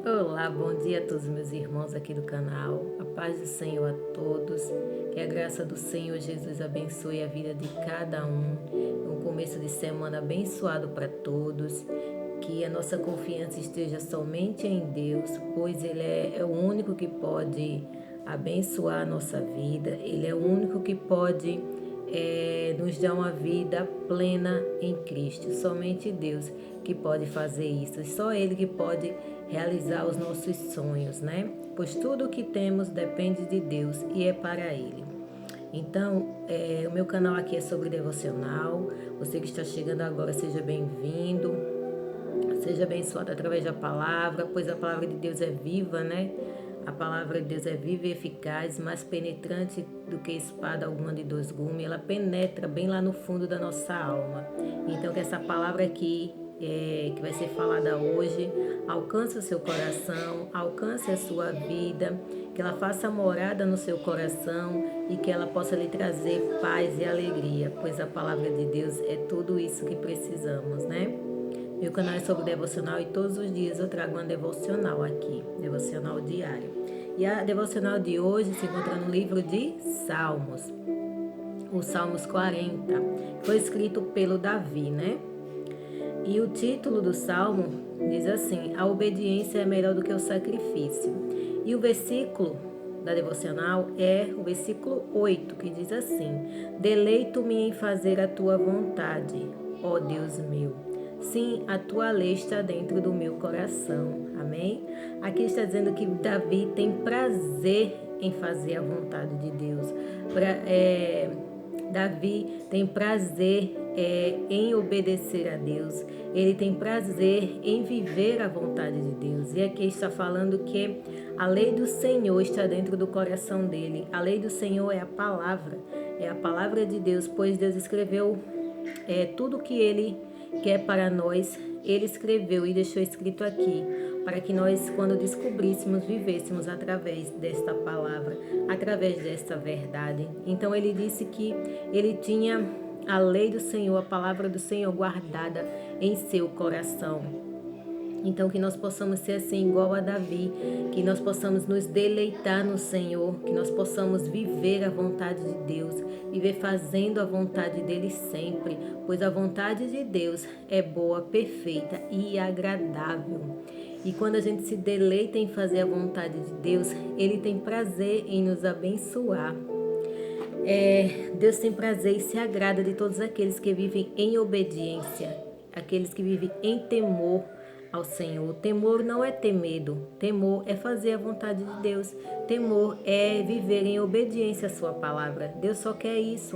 Olá, bom dia a todos meus irmãos aqui do canal. A paz do Senhor a todos. Que a graça do Senhor Jesus abençoe a vida de cada um. Um começo de semana abençoado para todos. Que a nossa confiança esteja somente em Deus, pois Ele é o único que pode abençoar a nossa vida. Ele é o único que pode nos dar uma vida plena em Cristo. Somente Deus que pode fazer isso. Só Ele que pode realizar os nossos sonhos, né? Pois tudo o que temos depende de Deus e é para Ele. Então, o meu canal aqui é sobre devocional. Você que está chegando agora, seja bem-vindo. Seja abençoado através da palavra, pois a palavra de Deus é viva, né? A palavra de Deus é viva e eficaz, mais penetrante do que espada alguma de dois gumes. Ela penetra bem lá no fundo da nossa alma. Então, que essa palavra aqui, que vai ser falada hoje, alcance o seu coração, alcance a sua vida, que ela faça morada no seu coração e que ela possa lhe trazer paz e alegria, pois a palavra de Deus é tudo isso que precisamos, né? Meu canal é sobre devocional e todos os dias eu trago uma devocional aqui, devocional diário. E a devocional de hoje se encontra no livro de Salmos, o Salmos 40, foi escrito pelo Davi, né? E o título do salmo diz assim: a obediência é melhor do que o sacrifício. E o versículo da devocional é o versículo 8, que diz assim: deleito-me em fazer a tua vontade, ó Deus meu. Sim, a tua lei está dentro do meu coração. Amém? Aqui está dizendo que Davi tem prazer em fazer a vontade de Deus. Davi tem prazer em obedecer a Deus. Ele tem prazer em viver a vontade de Deus. E aqui está falando que a lei do Senhor está dentro do coração dele. A lei do Senhor é a palavra de Deus, pois Deus escreveu tudo que Ele quer para nós. Ele escreveu e deixou escrito aqui, para que nós, quando descobríssemos, vivêssemos através desta palavra, através desta verdade. Então ele disse que ele tinha a lei do Senhor, a palavra do Senhor guardada em seu coração. Então que nós possamos ser assim igual a Davi, que nós possamos nos deleitar no Senhor, que nós possamos viver a vontade de Deus, viver fazendo a vontade dele sempre, pois a vontade de Deus é boa, perfeita e agradável. E quando a gente se deleita em fazer a vontade de Deus, Ele tem prazer em nos abençoar. Deus tem prazer e se agrada de todos aqueles que vivem em obediência, aqueles que vivem em temor ao Senhor. Temor não é ter medo, temor é fazer a vontade de Deus, temor é viver em obediência à sua palavra. Deus só quer isso.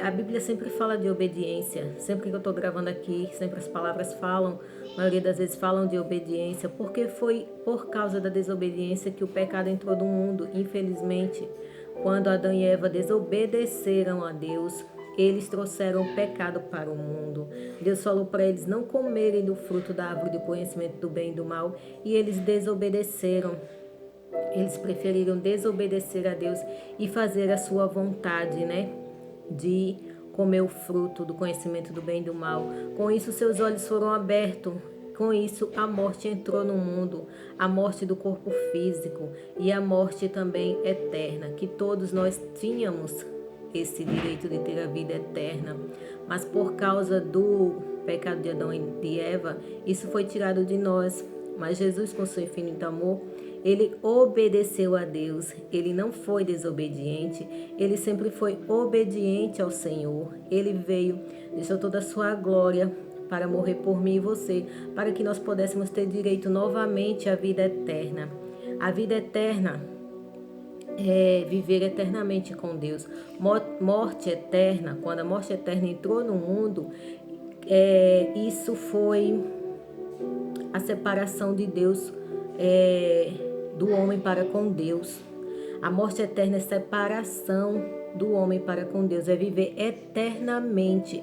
A Bíblia sempre fala de obediência. Sempre que eu estou gravando aqui, sempre as palavras falam, a maioria das vezes falam de obediência, porque foi por causa da desobediência que o pecado entrou no mundo, infelizmente. Quando Adão e Eva desobedeceram a Deus, eles trouxeram o pecado para o mundo. Deus falou para eles não comerem do fruto da árvore do conhecimento do bem e do mal, e eles desobedeceram. Eles preferiram desobedecer a Deus e fazer a sua vontade, né? De comer o fruto do conhecimento do bem e do mal. Com isso, seus olhos foram abertos. Com isso, a morte entrou no mundo, a morte do corpo físico e a morte também eterna, que todos nós tínhamos esse direito de ter a vida eterna, mas por causa do pecado de Adão e de Eva, isso foi tirado de nós. Mas Jesus, com seu infinito amor, ele obedeceu a Deus, ele não foi desobediente, ele sempre foi obediente ao Senhor. Ele veio, deixou toda a sua glória para morrer por mim e você, para que nós pudéssemos ter direito novamente à vida eterna. A vida eterna é viver eternamente com Deus. Morte eterna, quando a morte eterna entrou no mundo, isso foi a separação de Deus, do homem para com Deus. A morte eterna é separação do homem para com Deus, é viver eternamente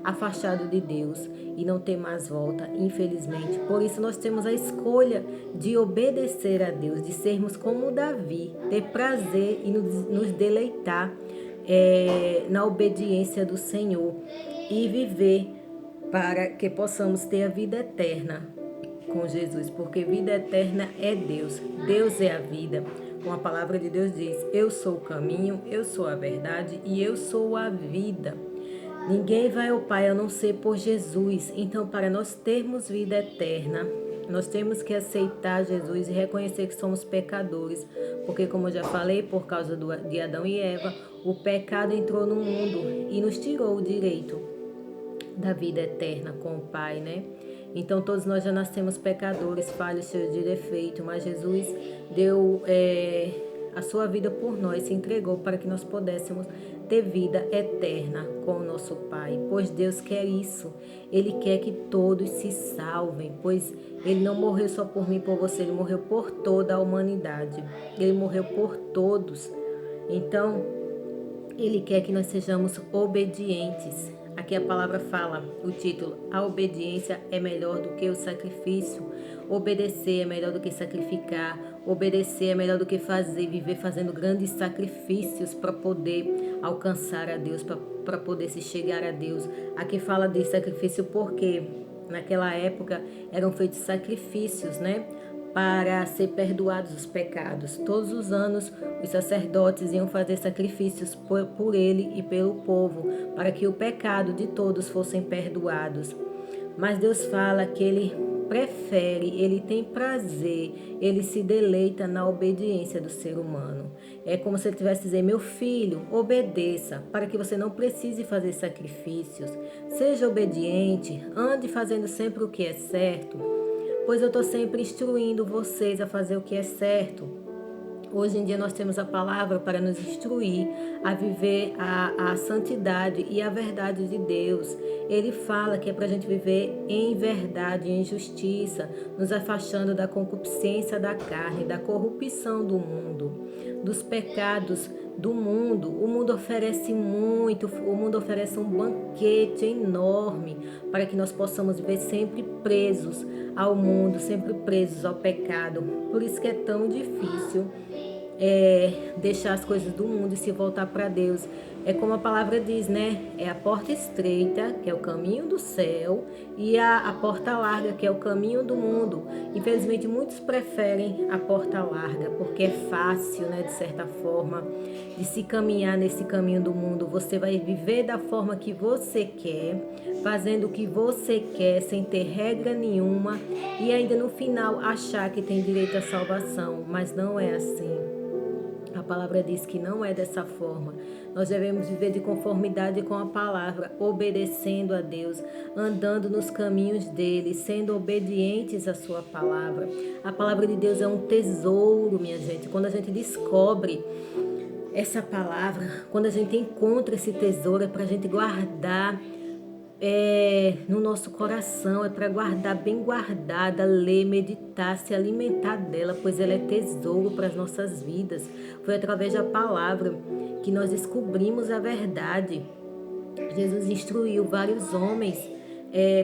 afastado de Deus e não ter mais volta, infelizmente. Por isso nós temos a escolha de obedecer a Deus, de sermos como Davi, ter prazer e nos deleitar na obediência do Senhor e viver para que possamos ter a vida eterna. com Jesus, porque vida eterna é Deus. Deus é a vida. Como a palavra de Deus diz, eu sou o caminho, eu sou a verdade e eu sou a vida. Ninguém vai ao Pai a não ser por Jesus. Então, para nós termos vida eterna, nós temos que aceitar Jesus e reconhecer que somos pecadores. Porque, como eu já falei, por causa de Adão e Eva, o pecado entrou no mundo e nos tirou o direito da vida eterna com o Pai, né? Então todos nós já nascemos pecadores, falhos, cheios de defeito, mas Jesus deu a sua vida por nós, se entregou para que nós pudéssemos ter vida eterna com o nosso Pai, pois Deus quer isso. Ele quer que todos se salvem, pois Ele não morreu só por mim e por você, Ele morreu por toda a humanidade. Ele morreu por todos. Então, Ele quer que nós sejamos obedientes. Aqui a palavra fala, o título, a obediência é melhor do que o sacrifício. Obedecer é melhor do que sacrificar. Obedecer é melhor do que viver fazendo grandes sacrifícios para poder alcançar a Deus, para poder se chegar a Deus. Aqui fala de sacrifício porque naquela época eram feitos sacrifícios, né? Para ser perdoados os pecados. Todos os anos os sacerdotes iam fazer sacrifícios por ele e pelo povo, para que o pecado de todos fossem perdoados. Mas Deus fala que Ele prefere, Ele tem prazer, Ele se deleita na obediência do ser humano. É como se Ele estivesse dizendo, meu filho, obedeça, para que você não precise fazer sacrifícios. Seja obediente, ande fazendo sempre o que é certo, pois eu estou sempre instruindo vocês a fazer o que é certo. Hoje em dia nós temos a palavra para nos instruir a viver a santidade e a verdade de Deus. Ele fala que é para a gente viver em verdade, em justiça, nos afastando da concupiscência da carne, da corrupção do mundo, dos pecados do mundo. O mundo oferece muito, o mundo oferece um banquete enorme para que nós possamos viver sempre presos ao mundo, sempre presos ao pecado. Por isso que é tão difícil deixar as coisas do mundo e se voltar para Deus. É como a palavra diz, né? É a porta estreita, que é o caminho do céu, e a porta larga, que é o caminho do mundo. Infelizmente, muitos preferem a porta larga, porque é fácil, né, de certa forma, de se caminhar nesse caminho do mundo. Você vai viver da forma que você quer, fazendo o que você quer, sem ter regra nenhuma, e ainda no final achar que tem direito à salvação, mas não é assim. A palavra diz que não é dessa forma. Nós devemos viver de conformidade com a palavra, obedecendo a Deus, andando nos caminhos dele, sendo obedientes à sua palavra. A palavra de Deus é um tesouro, minha gente. Quando a gente descobre essa palavra, quando a gente encontra esse tesouro, é para a gente guardar no nosso coração, é para guardar bem guardada, ler, meditar, se alimentar dela, pois ela é tesouro para as nossas vidas. Foi através da palavra que nós descobrimos a verdade. Jesus instruiu vários homens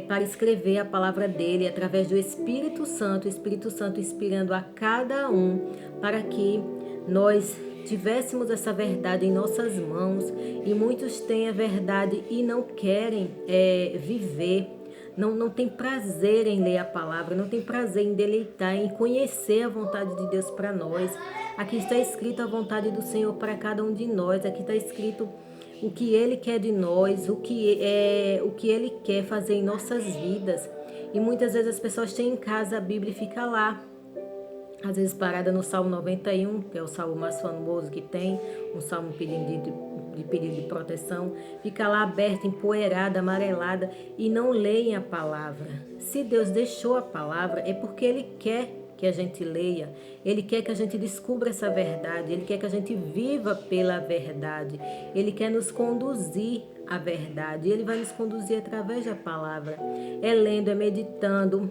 para escrever a palavra dele através do Espírito Santo, o Espírito Santo inspirando a cada um para que nós tivéssemos essa verdade em nossas mãos. E muitos têm a verdade e não querem viver, não tem prazer em ler a palavra, não tem prazer em deleitar, em conhecer a vontade de Deus para nós. Aqui está escrito a vontade do Senhor para cada um de nós, aqui está escrito o que Ele quer de nós, o que Ele quer fazer em nossas vidas. E muitas vezes as pessoas têm em casa a Bíblia e fica lá, às vezes parada no Salmo 91, que é o salmo mais famoso que tem, um salmo de pedido de proteção, fica lá aberta, empoeirada, amarelada e não leem a palavra. Se Deus deixou a palavra, é porque Ele quer que a gente leia, Ele quer que a gente descubra essa verdade, Ele quer que a gente viva pela verdade, Ele quer nos conduzir à verdade, Ele vai nos conduzir através da palavra, lendo, meditando,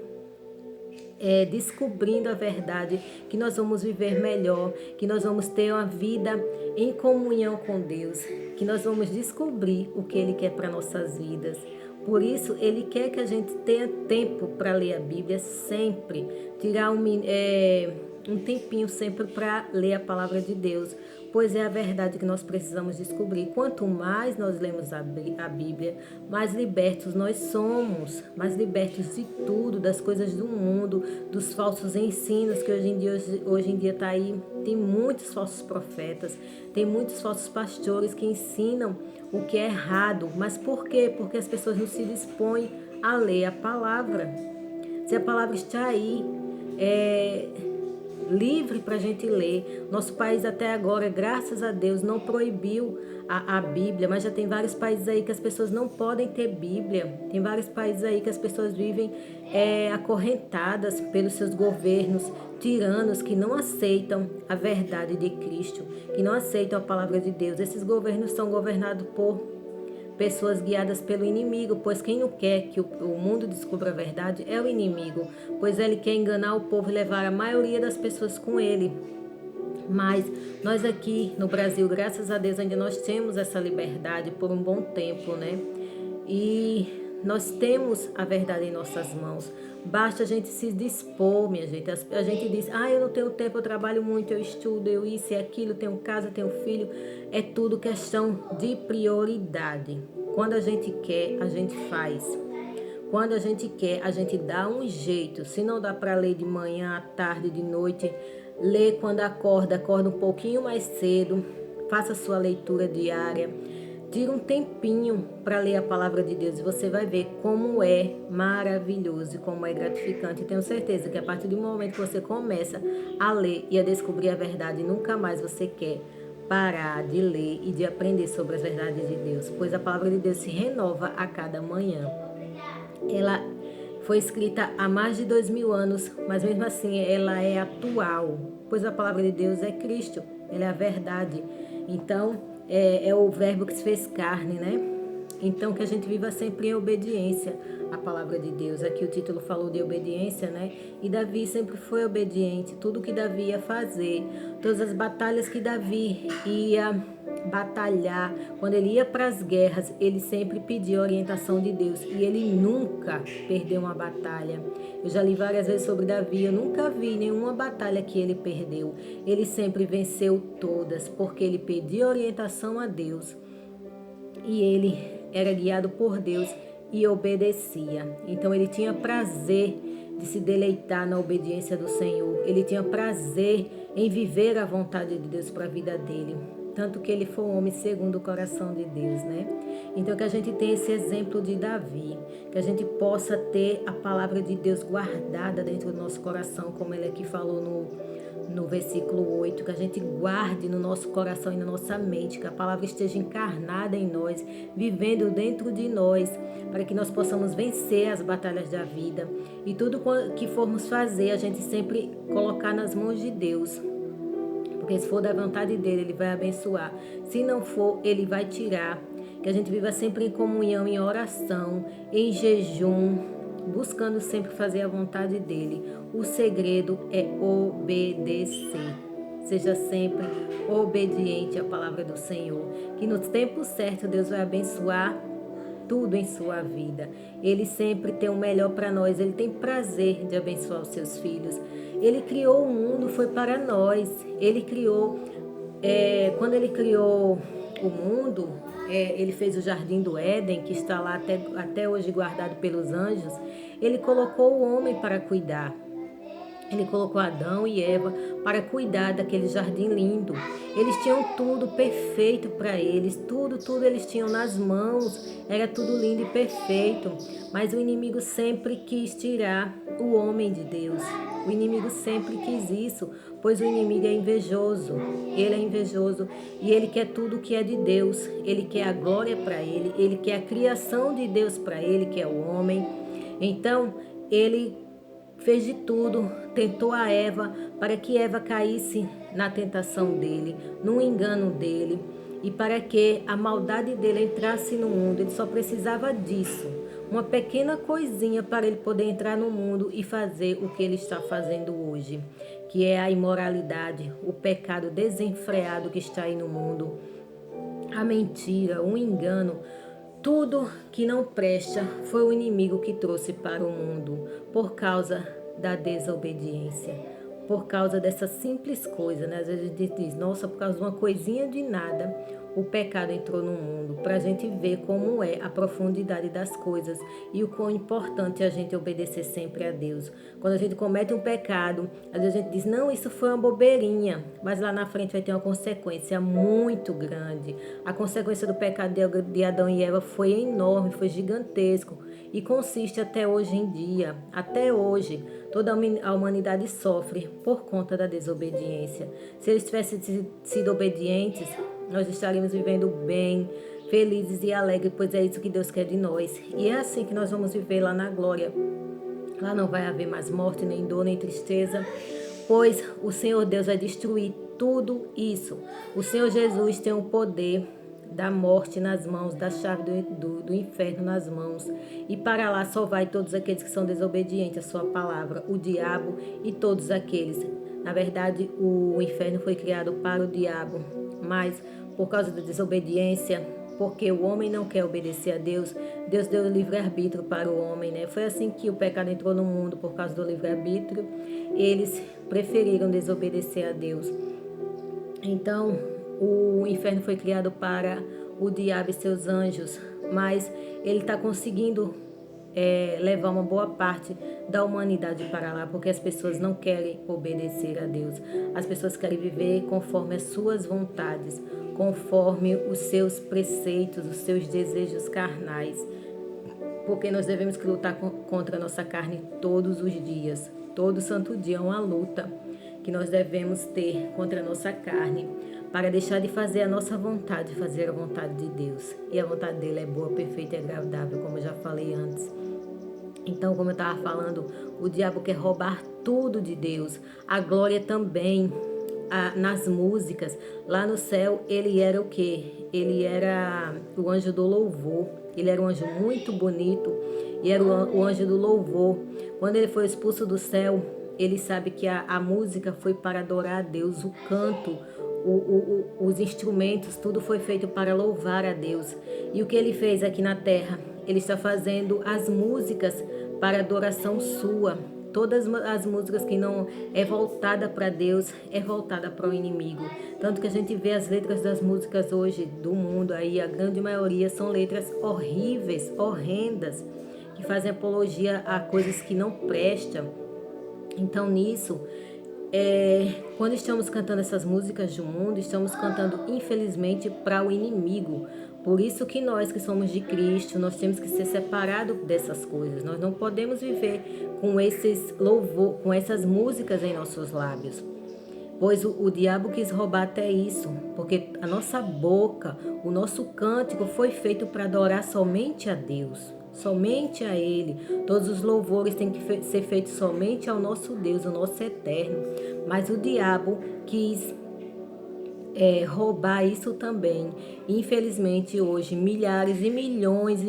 descobrindo a verdade, que nós vamos viver melhor, que nós vamos ter uma vida em comunhão com Deus, que nós vamos descobrir o que Ele quer para nossas vidas. Por isso, Ele quer que a gente tenha tempo para ler a Bíblia sempre, tirar um tempinho sempre para ler a palavra de Deus, pois é a verdade que nós precisamos descobrir. Quanto mais nós lemos a Bíblia, mais libertos nós somos, mais libertos de tudo, das coisas do mundo, dos falsos ensinos que hoje em dia está aí. Tem muitos falsos profetas, tem muitos falsos pastores que ensinam o que é errado. Mas por quê? Porque as pessoas não se dispõem a ler a palavra. Se a palavra está aí, livre para a gente ler. Nosso país até agora, graças a Deus, não proibiu a Bíblia, mas já tem vários países aí que as pessoas não podem ter Bíblia. Tem vários países aí que as pessoas vivem acorrentadas pelos seus governos tiranos que não aceitam a verdade de Cristo, que não aceitam a palavra de Deus. Esses governos são governados por pessoas guiadas pelo inimigo, pois quem não quer que o mundo descubra a verdade é o inimigo, pois ele quer enganar o povo e levar a maioria das pessoas com ele. Mas nós aqui no Brasil, graças a Deus, ainda nós temos essa liberdade por um bom tempo, né? E nós temos a verdade em nossas mãos. Basta a gente se dispor, minha gente. A gente diz, eu não tenho tempo, eu trabalho muito, eu estudo, eu isso e aquilo, tenho casa, tenho filho. É tudo questão de prioridade. Quando a gente quer, a gente faz. Quando a gente quer, a gente dá um jeito. Se não dá para ler de manhã, à tarde, de noite, lê quando acorda um pouquinho mais cedo. Faça a sua leitura diária. Tira um tempinho para ler a palavra de Deus e você vai ver como é maravilhoso e como é gratificante. E tenho certeza que a partir do momento que você começa a ler e a descobrir a verdade, nunca mais você quer parar de ler e de aprender sobre as verdades de Deus, pois a palavra de Deus se renova a cada manhã. Ela foi escrita há mais de 2000 anos, mas mesmo assim ela é atual, pois a palavra de Deus é Cristo, ela é a verdade. Então, é o verbo que se fez carne, né? Então, que a gente viva sempre em obediência à palavra de Deus. Aqui o título falou de obediência, né? E Davi sempre foi obediente. Tudo que Davi ia fazer, todas as batalhas que Davi ia batalhar, quando ele ia para as guerras, ele sempre pedia orientação de Deus. E ele nunca perdeu uma batalha. Eu já li várias vezes sobre Davi, eu nunca vi nenhuma batalha que ele perdeu. Ele sempre venceu todas, porque ele pedia orientação a Deus. E ele era guiado por Deus e obedecia. Então ele tinha prazer de se deleitar na obediência do Senhor. Ele tinha prazer em viver a vontade de Deus para a vida dele. Tanto que ele foi um homem segundo o coração de Deus, né? Então que a gente tenha esse exemplo de Davi, que a gente possa ter a palavra de Deus guardada dentro do nosso coração, como ele aqui falou no versículo 8, que a gente guarde no nosso coração e na nossa mente, que a palavra esteja encarnada em nós, vivendo dentro de nós, para que nós possamos vencer as batalhas da vida. E tudo que formos fazer, a gente sempre colocar nas mãos de Deus. Porque se for da vontade dele, ele vai abençoar. Se não for, ele vai tirar. Que a gente viva sempre em comunhão, em oração, em jejum, buscando sempre fazer a vontade dele. O segredo é obedecer. Seja sempre obediente à palavra do Senhor. Que no tempo certo Deus vai abençoar tudo em sua vida. Ele sempre tem o melhor para nós. Ele tem prazer de abençoar os seus filhos. Ele criou o mundo, foi para nós. Ele criou, quando ele criou o mundo, ele fez o jardim do Éden, que está lá até hoje guardado pelos anjos. Ele colocou o homem para cuidar. Ele colocou Adão e Eva para cuidar daquele jardim lindo. Eles tinham tudo perfeito para eles, tudo eles tinham nas mãos, era tudo lindo e perfeito. Mas o inimigo sempre quis tirar o homem de Deus. O inimigo sempre quis isso, pois o inimigo é invejoso. Ele é invejoso e ele quer tudo que é de Deus. Ele quer a glória para ele quer a criação de Deus para ele, que é o homem. Então, ele fez de tudo, tentou a Eva para que Eva caísse na tentação dele, no engano dele, e para que a maldade dele entrasse no mundo. Ele só precisava disso, uma pequena coisinha para ele poder entrar no mundo e fazer o que ele está fazendo hoje, que é a imoralidade, o pecado desenfreado que está aí no mundo, a mentira, o engano. Tudo que não presta foi o inimigo que trouxe para o mundo por causa da desobediência, por causa dessa simples coisa, né? Às vezes a gente diz, nossa, por causa de uma coisinha de nada, o pecado entrou no mundo, para a gente ver como é a profundidade das coisas e o quão importante é a gente obedecer sempre a Deus. Quando a gente comete um pecado, às vezes a gente diz, não, isso foi uma bobeirinha, mas lá na frente vai ter uma consequência muito grande. A consequência do pecado de Adão e Eva foi enorme, foi gigantesco e consiste até hoje em dia, até hoje, toda a humanidade sofre por conta da desobediência. Se eles tivessem sido obedientes, nós estaríamos vivendo bem, felizes e alegres, pois é isso que Deus quer de nós. E é assim que nós vamos viver lá na glória. Lá não vai haver mais morte, nem dor, nem tristeza, pois o Senhor Deus vai destruir tudo isso. O Senhor Jesus tem o poder da morte nas mãos, da chave do inferno nas mãos. E para lá só vai todos aqueles que são desobedientes à sua palavra, o diabo e todos aqueles. Na verdade, o inferno foi criado para o diabo, mas por causa da desobediência, porque o homem não quer obedecer a Deus, Deus deu livre-arbítrio para o homem, né? Foi assim que o pecado entrou no mundo, por causa do livre-arbítrio. Eles preferiram desobedecer a Deus. Então, o inferno foi criado para o diabo e seus anjos, mas ele está conseguindo levar uma boa parte da humanidade para lá, porque as pessoas não querem obedecer a Deus. As pessoas querem viver conforme as suas vontades, conforme os seus preceitos, os seus desejos carnais. Porque nós devemos lutar contra a nossa carne todos os dias. Todo santo dia é uma luta que nós devemos ter contra a nossa carne, para deixar de fazer a nossa vontade, fazer a vontade de Deus. E a vontade dele é boa, perfeita e agradável, como eu já falei antes. Então, como eu estava falando, o diabo quer roubar tudo de Deus. A glória também, nas músicas. Lá no céu, ele era o quê? Ele era o anjo do louvor. Ele era um anjo muito bonito e era o anjo do louvor. Quando ele foi expulso do céu, ele sabe que a música foi para adorar a Deus, o canto, os instrumentos, tudo foi feito para louvar a Deus. E o que ele fez aqui na terra? Ele está fazendo as músicas para adoração sua. Todas as músicas que não é voltada para Deus, é voltada para o inimigo. Tanto que a gente vê as letras das músicas hoje do mundo aí, a grande maioria são letras horríveis, horrendas, que fazem apologia a coisas que não prestam. Então nisso, quando estamos cantando essas músicas do mundo, estamos cantando infelizmente para o inimigo. Por isso que nós que somos de Cristo, nós temos que ser separados dessas coisas. Nós não podemos viver com esses louvor, com essas músicas em nossos lábios. Pois o diabo quis roubar até isso, porque a nossa boca, o nosso cântico foi feito para adorar somente a Deus, somente a Ele. Todos os louvores têm que ser feitos somente ao nosso Deus, o nosso eterno. Mas o diabo quis roubar isso também. Infelizmente, hoje, milhares e milhões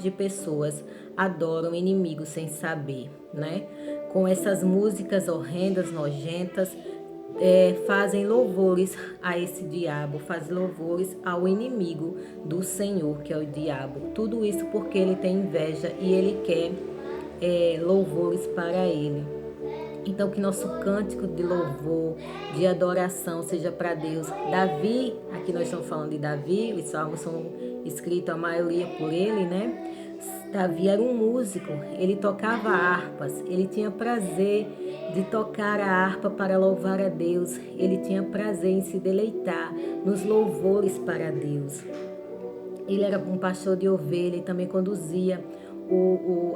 de pessoas adoram o inimigo sem saber, né? Com essas músicas horrendas, nojentas, fazem louvores a esse diabo, fazem louvores ao inimigo do Senhor, que é o diabo. Tudo isso porque ele tem inveja e ele quer louvores para ele. Então, que nosso cântico de louvor, de adoração seja para Deus. Davi, aqui nós estamos falando de Davi, os salmos são escritos a maioria por ele, né? Davi era um músico, ele tocava harpas, ele tinha prazer de tocar a harpa para louvar a Deus, ele tinha prazer em se deleitar nos louvores para Deus. Ele era um pastor de ovelha e também conduzia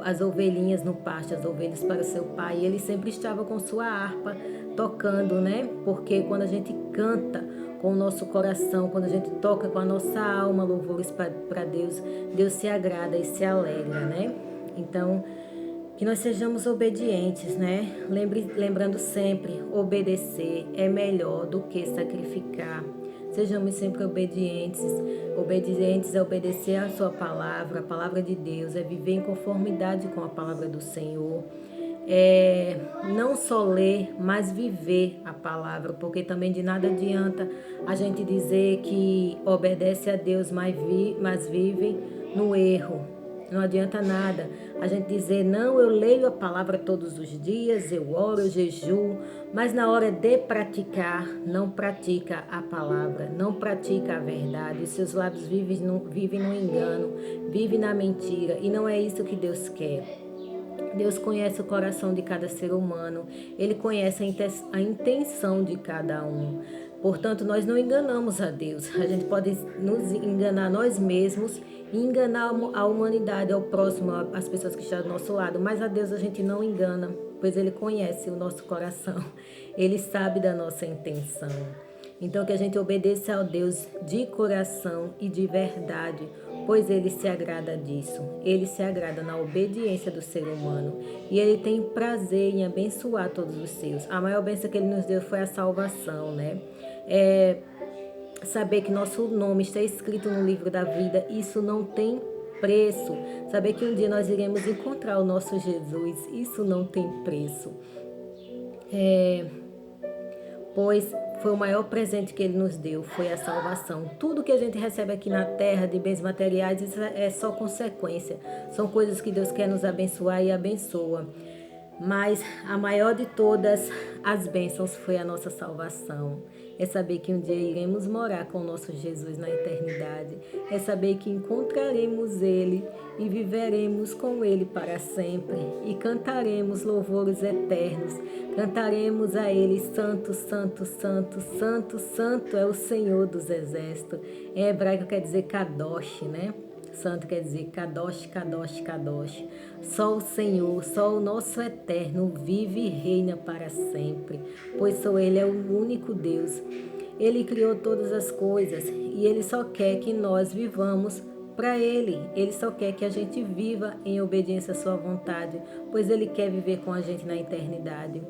as ovelhinhas no pasto, as ovelhas para o seu pai. E ele sempre estava com sua harpa tocando, né? Porque quando a gente canta com o nosso coração, quando a gente toca com a nossa alma louvores para Deus, Deus se agrada e se alegra, né? Então, que nós sejamos obedientes, né? Lembrando sempre, obedecer é melhor do que sacrificar. Sejamos sempre obedientes. Obedientes é obedecer a sua palavra, a palavra de Deus, é viver em conformidade com a palavra do Senhor. Não só ler, mas viver a palavra, porque também de nada adianta a gente dizer que obedece a Deus, mas vive no erro. Não adianta nada a gente dizer, não, eu leio a palavra todos os dias, eu oro, eu jejuo, mas na hora de praticar, não pratica a palavra, não pratica a verdade. Os seus lábios vivem no engano, vivem na mentira, e não é isso que Deus quer. Deus conhece o coração de cada ser humano, Ele conhece a intenção de cada um. Portanto, nós não enganamos a Deus. A gente pode nos enganar nós mesmos e enganar a humanidade, ao próximo, as pessoas que estão do nosso lado. Mas a Deus a gente não engana, pois Ele conhece o nosso coração. Ele sabe da nossa intenção. Então, que a gente obedeça ao Deus de coração e de verdade, pois Ele se agrada disso. Ele se agrada na obediência do ser humano. E Ele tem prazer em abençoar todos os seus. A maior bênção que Ele nos deu foi a salvação, né? Saber que nosso nome está escrito no livro da vida, isso não tem preço. Saber que um dia nós iremos encontrar o nosso Jesus, isso não tem preço. Pois foi o maior presente que Ele nos deu, foi a salvação. Tudo que a gente recebe aqui na terra de bens materiais, isso é só consequência. São coisas que Deus quer nos abençoar e abençoa. Mas a maior de todas as bênçãos foi a nossa salvação. É saber que um dia iremos morar com o nosso Jesus na eternidade. É saber que encontraremos Ele e viveremos com Ele para sempre. E cantaremos louvores eternos. Cantaremos a Ele, Santo, Santo, Santo, Santo, Santo é o Senhor dos Exércitos. Em hebraico quer dizer Kadosh, né? Santo quer dizer Kadosh, Kadosh, Kadosh. Só o Senhor, só o nosso Eterno vive e reina para sempre, pois só Ele é o único Deus. Ele criou todas as coisas e Ele só quer que nós vivamos para Ele. Ele só quer que a gente viva em obediência à sua vontade, pois Ele quer viver com a gente na eternidade.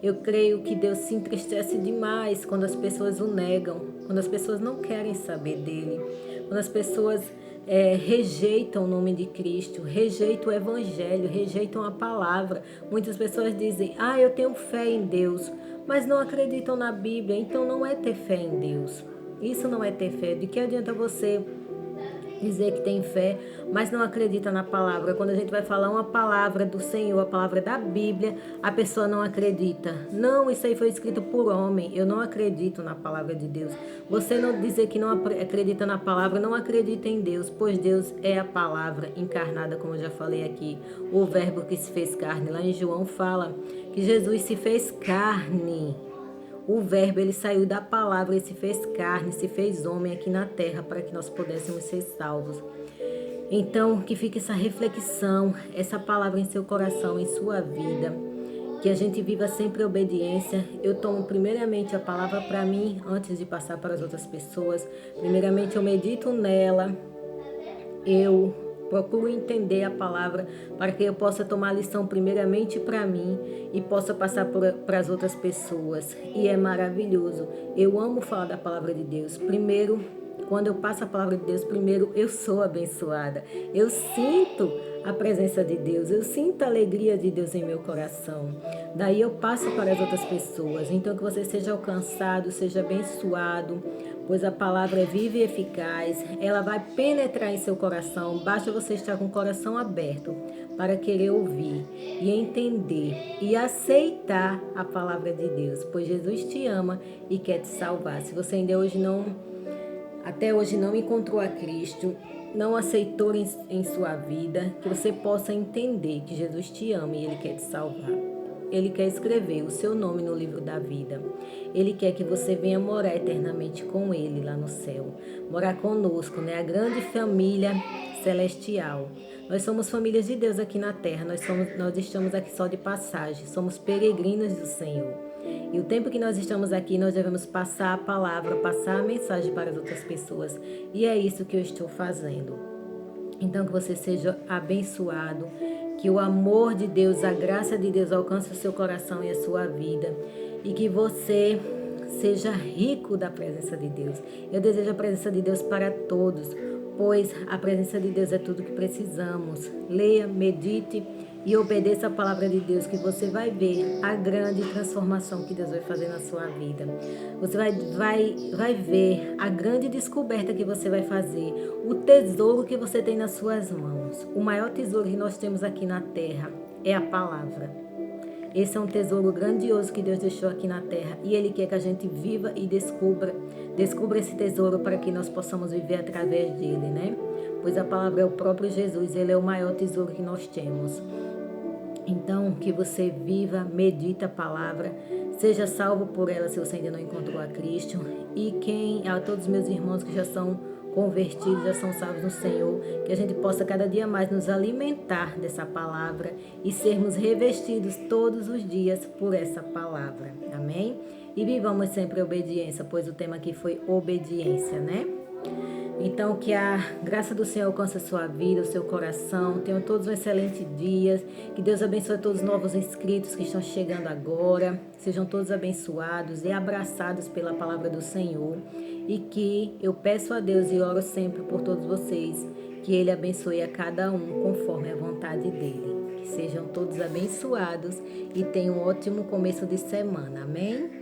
Eu creio que Deus se entristece demais quando as pessoas o negam, quando as pessoas não querem saber dele, quando as pessoas rejeitam o nome de Cristo, rejeitam o Evangelho, rejeitam a palavra. Muitas pessoas dizem, eu tenho fé em Deus, mas não acreditam na Bíblia, então não é ter fé em Deus. Isso não é ter fé. De que adianta você dizer que tem fé, mas não acredita na palavra? Quando a gente vai falar uma palavra do Senhor, a palavra da Bíblia, a pessoa não acredita. Não, isso aí foi escrito por homem. Eu não acredito na palavra de Deus. Você não dizer que não acredita na palavra, não acredita em Deus, pois Deus é a palavra encarnada, como eu já falei aqui. O verbo que se fez carne. Lá em João fala que Jesus se fez carne. O verbo, ele saiu da palavra, ele se fez carne, se fez homem aqui na terra para que nós pudéssemos ser salvos. Então, que fique essa reflexão, essa palavra em seu coração, em sua vida, que a gente viva sempre a obediência. Eu tomo primeiramente a palavra para mim, antes de passar para as outras pessoas. Primeiramente eu medito nela, eu procuro entender a palavra para que eu possa tomar a lição primeiramente para mim e possa passar para as outras pessoas. E é maravilhoso. Eu amo falar da palavra de Deus. Primeiro, quando eu passo a palavra de Deus, primeiro eu sou abençoada. Eu sinto a presença de Deus, eu sinto a alegria de Deus em meu coração. Daí eu passo para as outras pessoas. Então que você seja alcançado, seja abençoado, pois a palavra é viva e eficaz, ela vai penetrar em seu coração. Basta você estar com o coração aberto para querer ouvir e entender e aceitar a palavra de Deus, pois Jesus te ama e quer te salvar. Se você ainda até hoje não encontrou a Cristo, não aceitou em sua vida, que você possa entender que Jesus te ama e Ele quer te salvar. Ele quer escrever o seu nome no livro da vida. Ele quer que você venha morar eternamente com Ele lá no céu. Morar conosco, né? A grande família celestial. Nós somos famílias de Deus aqui na terra. Nós estamos aqui só de passagem. Somos peregrinos do Senhor. E o tempo que nós estamos aqui, nós devemos passar a palavra, passar a mensagem para as outras pessoas. E é isso que eu estou fazendo. Então, que você seja abençoado, que o amor de Deus, a graça de Deus alcance o seu coração e a sua vida. E que você seja rico da presença de Deus. Eu desejo a presença de Deus para todos, pois a presença de Deus é tudo que precisamos. Leia, medite e obedeça a palavra de Deus, que você vai ver a grande transformação que Deus vai fazer na sua vida. Você vai ver a grande descoberta que você vai fazer, o tesouro que você tem nas suas mãos. O maior tesouro que nós temos aqui na terra é a palavra. Esse é um tesouro grandioso que Deus deixou aqui na terra e Ele quer que a gente viva e descubra esse tesouro para que nós possamos viver através dele, né? Pois a palavra é o próprio Jesus, Ele é o maior tesouro que nós temos. Então, que você viva, medita a palavra, seja salvo por ela se você ainda não encontrou a Cristo. E a todos os meus irmãos que já são convertidos, já são salvos no Senhor, que a gente possa cada dia mais nos alimentar dessa palavra e sermos revestidos todos os dias por essa palavra. Amém? E vivamos sempre a obediência, pois o tema aqui foi obediência, né? Então, que a graça do Senhor alcance a sua vida, o seu coração. Tenham todos um excelente dia. Que Deus abençoe todos os novos inscritos que estão chegando agora. Sejam todos abençoados e abraçados pela palavra do Senhor. E que eu peço a Deus e oro sempre por todos vocês, que Ele abençoe a cada um conforme a vontade dEle. Que sejam todos abençoados e tenham um ótimo começo de semana. Amém?